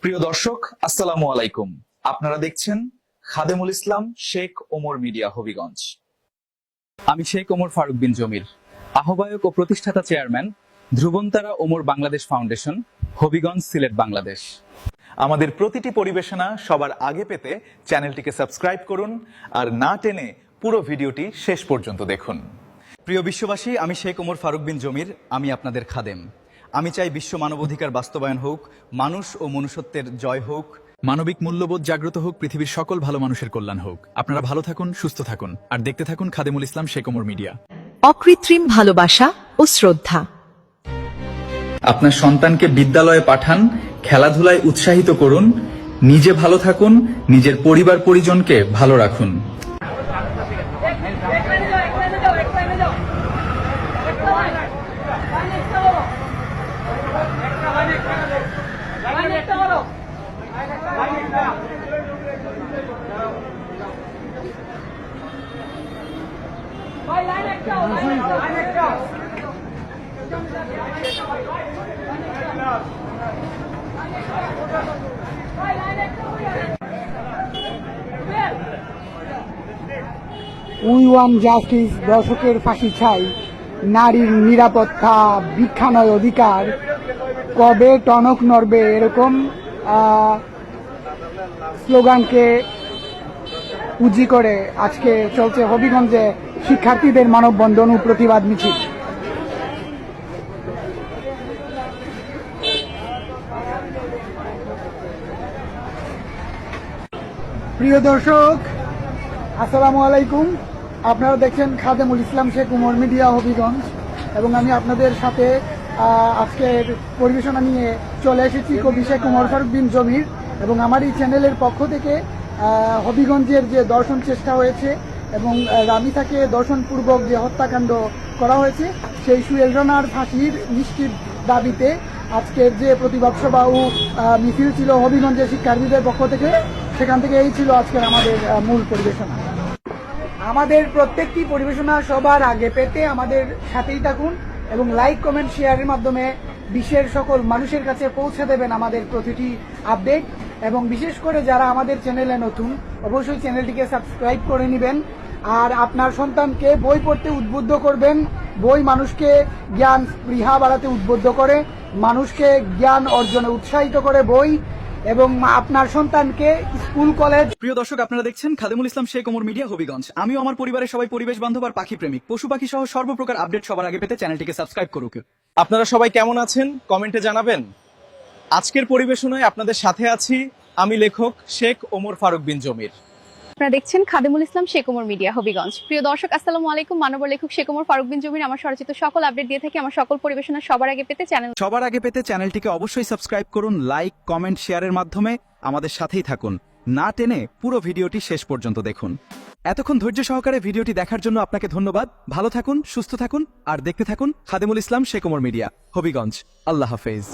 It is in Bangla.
প্রিয় দর্শক, আসসালামু আলাইকুম। আপনারা দেখছেন খাদেমুল ইসলাম শেখ ওমর মিডিয়া হবিগঞ্জ। আমি শেখ ওমর ফারুক বিন জমির, আহ্বায়ক ও প্রতিষ্ঠাতা চেয়ারম্যান, ধ্রুবন্তারা ওমর বাংলাদেশ ফাউন্ডেশন, হবিগঞ্জ, সিলেট, বাংলাদেশ। আমাদের প্রতিটি পরিবেশনা সবার আগে পেতে চ্যানেলটিকে সাবস্ক্রাইব করুন আর না টেনে পুরো ভিডিওটি শেষ পর্যন্ত দেখুন। প্রিয় বিশ্ববাসী, আমি শেখ ওমর ফারুক বিন জমির, আমি আপনাদের খাদেম। আমি চাই বিশ্ব মানবাধিকার বাস্তবায়ন হোক, মানুষ ও মনুষ্যত্বের জয় হোক, মানবিক মূল্যবোধ জাগ্রত হোক, পৃথিবীর সকল ভালো মানুষের কল্যাণ হোক। আপনারা ভালো থাকুন, সুস্থ থাকুন আর দেখতে থাকুন খাদেমুল ইসলাম শেখ ওমর মিডিয়া। অকৃত্রিম ভালোবাসা ও শ্রদ্ধা। আপনার সন্তানকে বিদ্যালয়ে পাঠান, খেলাধুলায় উৎসাহিত করুন, নিজে ভালো থাকুন, নিজের পরিবার পরিজনকে ভালো রাখুন। উই ওয়ান জাস্টিস, দর্শকের ফাঁসি চাই, নারীর নিরাপত্তা, ভিক্ষা নয় অধিকার, কবে টনক নড়বে, এরকম স্লোগানকে পুঁজি করে আজকে চলছে হবিগঞ্জে শিক্ষার্থীদের মানববন্ধন ও প্রতিবাদ মিছিল। প্রিয় দর্শক, আসসালামু আলাইকুম। আপনারা দেখছেন খাদেমুল ইসলাম শেখ ওমর মিডিয়া হবিগঞ্জ এবং আমি আপনাদের সাথে আজকের পরিবেশনা নিয়ে চলে এসেছি কবি শেখ ওমর ফারুক বিন জমির। এবং আমার এই চ্যানেলের পক্ষ থেকে হবিগঞ্জের যে দর্শন চেষ্টা হয়েছে এবং রামিতাকে দর্শনপূর্বক যে হত্যাকাণ্ড করা হয়েছে সেই সুহেল রানার ফাঁসির নিশ্চিত দাবিতে আজকের যে প্রতিবাদ সভা ও মিছিল ছিল হবিগঞ্জের শিক্ষার্থীদের পক্ষ থেকে, সেখান থেকে এই ছিল আজকের আমাদের মূল পরিবেশনা। আমাদের প্রত্যেকটি পরিবেশনা সবার আগে পেতে আমাদের সাথেই থাকুন এবং লাইক, কমেন্ট, শেয়ারের মাধ্যমে বিশ্বের সকল মানুষের কাছে পৌঁছে দেবেন আমাদের প্রতিটি আপডেট। এবং বিশেষ করে যারা আমাদের চ্যানেলে নতুন, অবশ্যই চ্যানেলটিকে সাবস্ক্রাইব করে নেবেন আর আপনার সন্তানকে বই পড়তে উদ্বুদ্ধ করবেন। বই মানুষকে জ্ঞান স্পৃহা বাড়াতে উদ্বুদ্ধ করে, মানুষকে জ্ঞান অর্জনে উৎসাহিত করে বই, এবং আপনার সন্তানকে স্কুল কলেজ। প্রিয় দর্শক, আপনারা দেখছেন খাদেমুল ইসলাম শেখ ওমর মিডিয়া হবিগঞ্জ। আমিও আমার পরিবারের সবাই পরিবেশ বান্ধব আর পাখি প্রেমিক, পশু পাখি সহ সর্বপ্রকার আপডেট সবার আগে পেতে চ্যানেলটিকে সাবস্ক্রাইব করুক। আপনারা সবাই কেমন আছেন কমেন্টে জানাবেন। আজকের পরিবেশনায় আপনাদের সাথে আছি আমি লেখক শেখ ওমর ফারুক বিন জমির। আপনারা দেখছেন খাদেমুল ইসলাম শেখ ওমর মিডিয়া হবিগঞ্জ। প্রিয় দর্শক, আসসালামু আলাইকুম। মানবর লেখক শেখ ওমর ফারুক বিন জমির আমার স্বরচিত সকল আপডেট দিয়ে থাকি। আমার সকল পরিবেশনা সবার আগে পেতে চ্যানেলটিকে অবশ্যই সাবস্ক্রাইব করুন, লাইক, কমেন্ট, শেয়ারের মাধ্যমে আমাদের সাথেই থাকুন, না টেনে পুরো ভিডিওটি শেষ পর্যন্ত দেখুন। এতক্ষণ ধৈর্য সহকারে ভিডিওটি দেখার জন্য আপনাকে ধন্যবাদ। ভালো থাকুন, সুস্থ থাকুন আর দেখতে থাকুন খাদেমুল ইসলাম শেখ ওমর মিডিয়া হবিগঞ্জ। আল্লাহ হাফেজ।